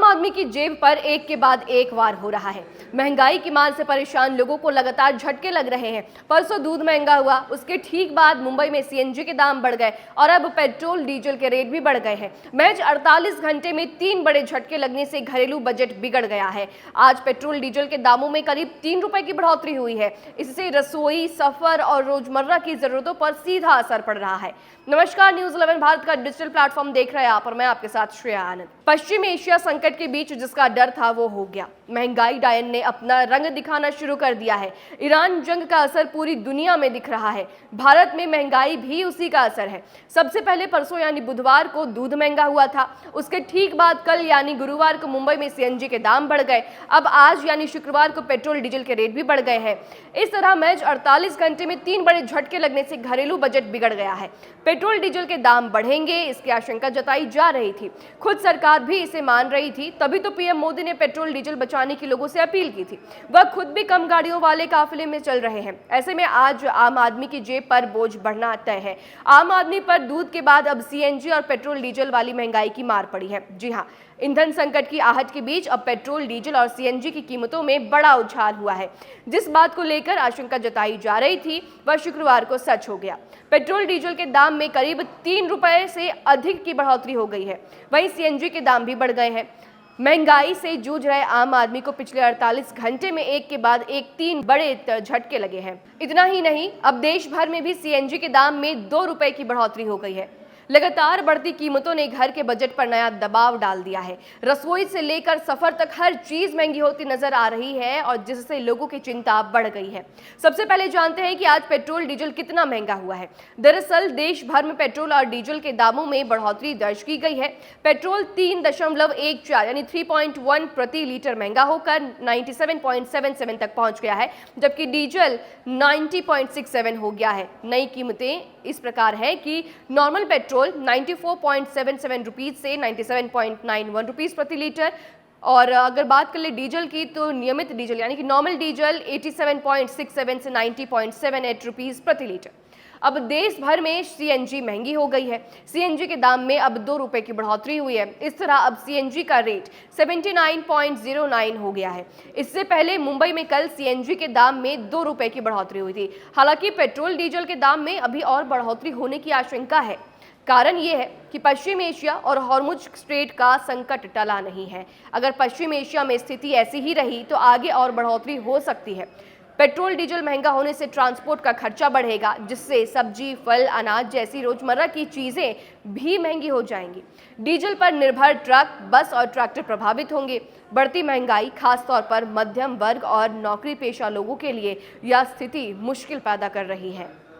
आदमी की जेब पर एक के बाद एक वार हो रहा है। महंगाई की मार से परेशान लोगों को लगातार झटके लग रहे हैं। परसों दूध महंगा हुआ, उसके ठीक बाद मुंबई में सीएनजी के दाम बढ़ गए और अब पेट्रोल डीजल के रेट भी बढ़ गए हैं। महज 48 घंटे में 3 बड़े झटके लगने से घरेलू बजट बिगड़ गया है। आज पेट्रोल डीजल के दामों में करीब 3 रुपए की बढ़ोतरी हुई है। इससे रसोई, सफर और रोजमर्रा की जरूरतों पर सीधा असर पड़ रहा है। नमस्कार, न्यूज 11 भारत का डिजिटल प्लेटफॉर्म देख रहे हैं आप और मैं आपके साथ श्रेया आनंद। पश्चिम एशिया संकट के बीच जिसका डर था वो हो गया। महंगाई डायन ने अपना रंग दिखाना शुरू कर दिया है। ईरान जंग का असर पूरी दुनिया में दिख रहा है। भारत में महंगाई भी उसी का असर है। सबसे पहले परसों यानी बुधवार को दूध महंगा हुआ था। उसके ठीक बाद कल यानी गुरुवार को मुंबई में सीएनजी के दाम बढ़ गए। अब आज यानी शुक्रवार को पेट्रोल डीजल के रेट भी बढ़ गए हैं। इस तरह महज 48 घंटे में 3 बड़े झटके लगने से घरेलू बजट बिगड़ गया है। पेट्रोल डीजल के दाम बढ़ेंगे, इसकी आशंका जताई जा रही थी। खुद सरकार भी इसे मान रही थी। तभी तो पीएम मोदी ने पेट्रोल डीजल बचाने की लोगों से अपील की थी। वह खुद भी कम गाड़ियों वाले काफिले में चल रहे हैं। ऐसे में आज आम आदमी की जेब पर बोझ बढ़ना तय है। आम आदमी पर दूध के बाद अब सीएनजी और पेट्रोल डीजल वाली महंगाई की मार पड़ी है। जी हाँ, ईंधन संकट की आहट के बीच अब पेट्रोल डीजल और सीएनजी की कीमतों में बड़ा उछाल हुआ है। जिस बात को लेकर आशंका जताई जा रही थी वह शुक्रवार को सच हो गया। पेट्रोल डीजल के दाम में करीब 3 रुपए से अधिक की बढ़ोतरी हो गई है। वहीं सीएनजी के दाम भी बढ़ गए हैं। महंगाई से जूझ रहे आम आदमी को पिछले 48 घंटे में एक के बाद एक 3 बड़े झटके लगे हैं। इतना ही नहीं, अब देश भर में भी सीएनजी के दाम में 2 रुपए की बढ़ोतरी हो गई है। लगातार बढ़ती कीमतों ने घर के बजट पर नया दबाव डाल दिया है। रसोई से लेकर सफर तक हर चीज महंगी होती नजर आ रही है और जिससे लोगों की चिंता बढ़ गई है। सबसे पहले जानते हैं कि आज पेट्रोल डीजल कितना महंगा हुआ है। दरअसल देश भर में पेट्रोल और डीजल के दामों में बढ़ोतरी दर्ज की गई है। पेट्रोल 3.14 यानी 3.1 प्रति लीटर महंगा होकर 97.77 तक पहुंच गया है, जबकि डीजल 90.67 हो गया है। नई कीमतें इस प्रकार है कि नॉर्मल पेट्रोल 94.77 रुपीज से 97.91 रुपीज प्रति लीटर, और अगर बात कर ले डीजल की तो नियमित डीजल यानी कि नॉर्मल डीजल 87.67 से 90.78 रुपीज प्रति लीटर। अब देश भर में सीएनजी महंगी हो गई है। सीएनजी के दाम में अब 2 रुपए की बढ़ोतरी हुई है। इस तरह अब सीएनजी का रेट 79.09 हो गया है। इससे पहले मुंबई में कल सीएनजी के दाम में 2 रुपए की बढ़ोतरी हुई थी। हालांकि पेट्रोल डीजल के दाम में अभी और बढ़ोतरी होने की आशंका है। कारण ये है कि पश्चिम एशिया और हॉर्मुज स्ट्रेट का संकट टला नहीं है। अगर पश्चिम एशिया में स्थिति ऐसी ही रही तो आगे और बढ़ोतरी हो सकती है। पेट्रोल डीजल महंगा होने से ट्रांसपोर्ट का खर्चा बढ़ेगा, जिससे सब्जी, फल, अनाज जैसी रोजमर्रा की चीजें भी महंगी हो जाएंगी। डीजल पर निर्भर ट्रक, बस और ट्रैक्टर प्रभावित होंगे। बढ़ती महंगाई खासतौर पर मध्यम वर्ग और नौकरी पेशा लोगों के लिए यह स्थिति मुश्किल पैदा कर रही है।